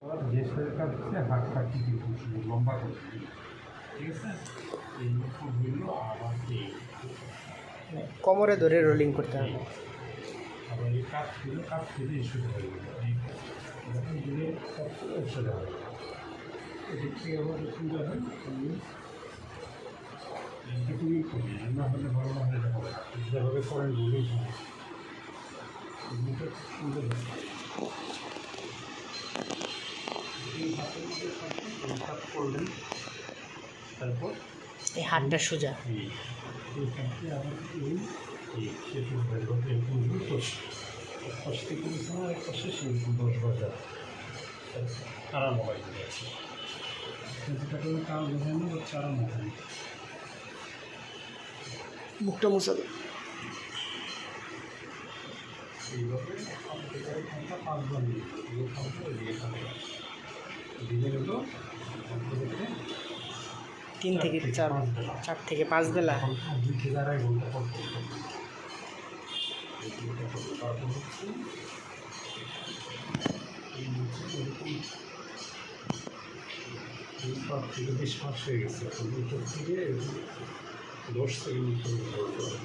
যে শরীর কাজ হচ্ছে হাত কাটি কিন্তু লম্বা করছে, ঠিক আছে। এই হইল আবার এই কোমরে ধরে রোলিং করতে হবে। আবার এই কাজ থেকে শুরু হয়ে গেল, এই যখন দিলে কাজ করে সোজা হয়ে গেল। এদিক থেকে আবার সুন্দর হয় তুমি করি না হলে ভালো না হলে হবে না, যেভাবে করেন রুলেই সুন্দর হয়। এই হাতের মধ্যে কাজ করলেন, তারপর এই হাতটা সোজা। এই কাজটি আবার এই সেতু এরকম কষ্টে করেছে না, এক পাশে সেরকম 10 বাজার আরাম হয় আছে, যেটা করে কাজ বোঝায় না, হচ্ছে আরাম হয়। মুখটা মুছা দে। এইভাবে এটার ক্ষমতা 5 বার নিয়ে এই ক্ষমতা এদিকে থাকে দিনে হলো 3 থেকে 4, 4 থেকে 5 বেলা। 2 থেকে 2.5 ঘন্টা পর তারপর হচ্ছে এই হচ্ছে এরকম 5 থেকে 20 মাস হয়ে গেছে, এখন ভিতর থেকে 10 সেকেন্ড করতে হবে।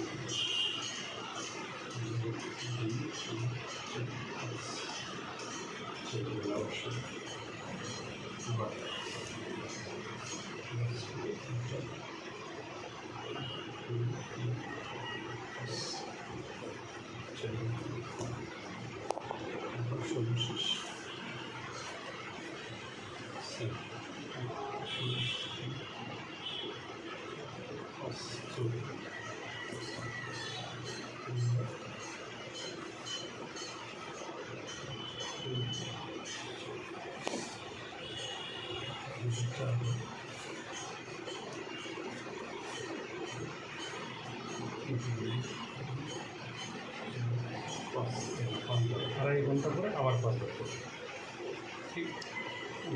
আড়াই ঘন্টা পরে আবার 5 বার করবে, ঠিক।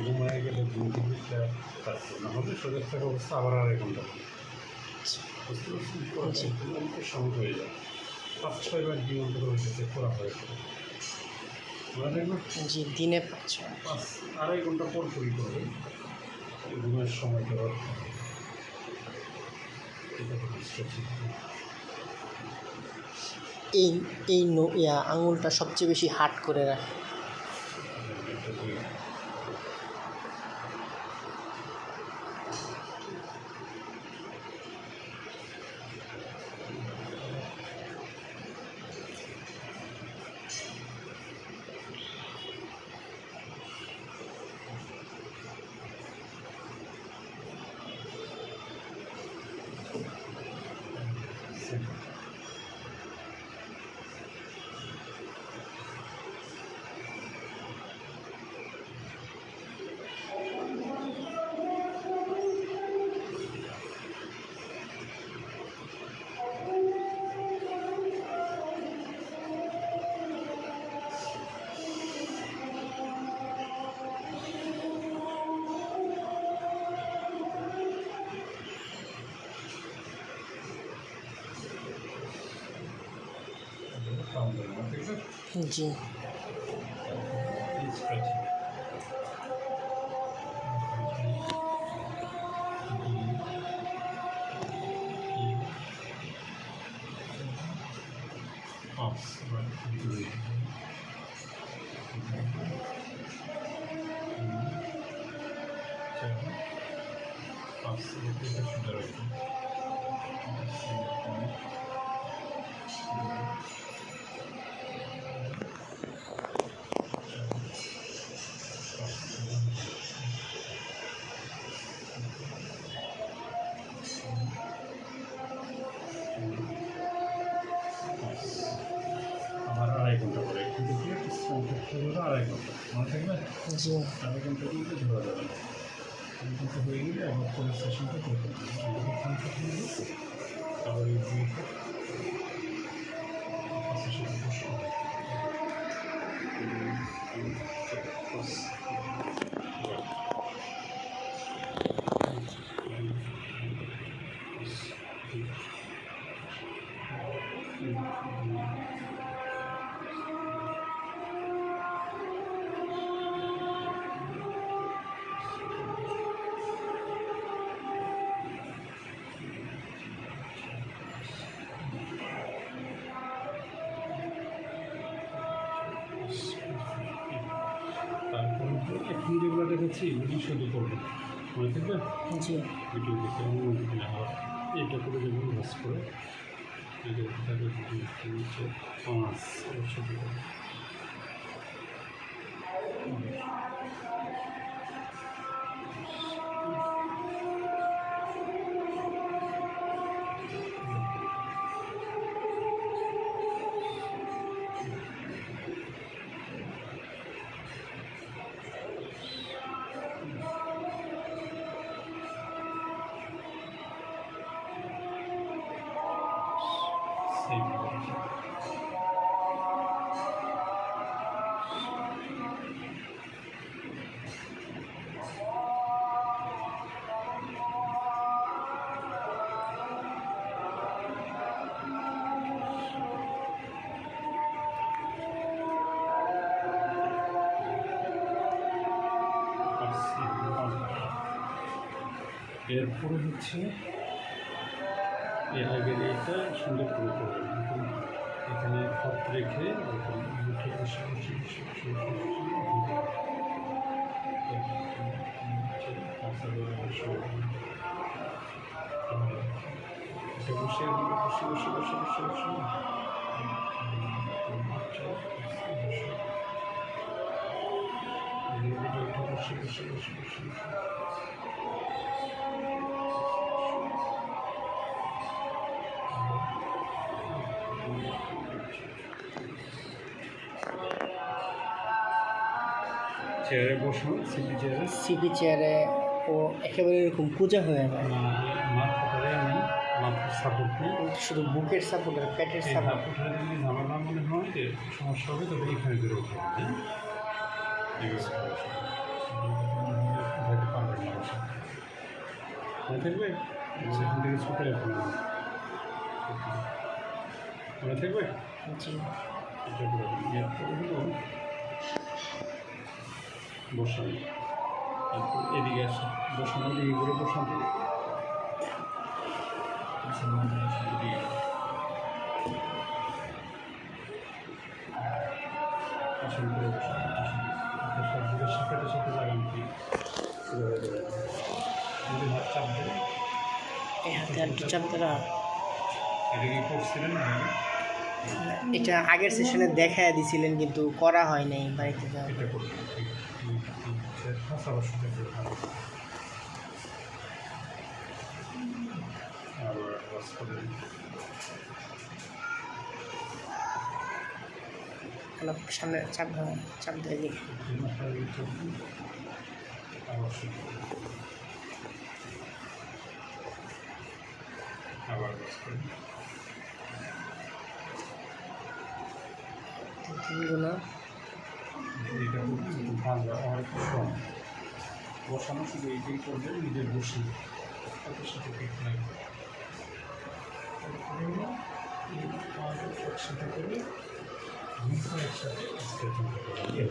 ঘুমায় গেলে 2 থেকে 4 কাজ না হলে সোজা থাকা অবস্থা আবার 2.5 ঘন্টা বুঝতে পারছি, সহজ হয়ে যায়। 5-6 বার জীবন করে যেতে করা হয়েছে, মনে দেখবেন। জি, দিনে 5। 2.5 ঘন্টা পর পরই করবেন, ঘুমের সময় দেওয়ার এই আঙুলটা সবচেয়ে বেশি হার্ড করে রাখে। জি, আবার 2.5 ঘন্টা পরে কিন্তু 2.5 ঘন্টা মনে থাকবে। জি, 2.5 ঘন্টা কিন্তু ধরা যাবে না, কিন্তু হয়ে গেলে আবার পরের সেশনটা করতে হবে। আবার এই 2 সেশন বসতে হবে। এখন যেগুলো দেখেছি এগুলি শুধু করবো মনে থাকবে জি ভিডিও দেখে অনুমতি নেওয়া এটা করে দেবেন ভাস করে এটা থাকবে 2 3 4 5 এর শুধু করবো সেভ এরপরে হচ্ছে এর আগে এটা সুন্দর করে করবেন এখানে হাত রেখে মুঠে বসে বসে বসে বসে বসে বসে বসে বসে বসে বসে বসে বসে বসে বসে চেয়ারে বসুন সিপি চেয়ারে সিপি চেয়ারে ও একেবারে এরকম পূজা হয়ে যায় মাথাটারে আমি মাথার সাপোর্ট নিই শুধু বুকের সাপোর্ট আর পেটের এই সাপোর্ট সাপোর্টটা যদি ঝামেলা মনে হয় যে সমস্যা হবে তবে এখানে বেরো হ্যাঁ উঠাইতে পারবেন না বসে মনে থাকবে সেখান থেকে ছুটে রাখুন মনে থাকবে জি এটা করে এরপরে হলো বসান এরপর এদিকে আসে বসানো দিকে করে বসান আসন করে বসান সবগুলোর সাথে সাথে লাগান কি যদি হাত চাপ দেয় এই হাতে আর কি চাপ দেওয়া এটা কি করছিলেন না এটা আগের সেশনে দেখায় দিছিলেন কিন্তু করা হয় নাই বাড়িতে যাওয়া এটা করবেন ঠিক পাশাপাশি আবার ওয়াশ করে অলপ সামনে চাপ দেওয়া দিই আবার ওয়াশ করে তিনগুলো এটা করতে ভালো অনেক কম বসানো শুধু এইটাই করবেন নিজের বসি তাদের সাথে ঠিক লাগবে একসাথে করে একসাথে স্ট্রেচিং করতে হবে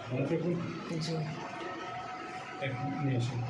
মনে থাকবে জি এখন নিয়ে আসুন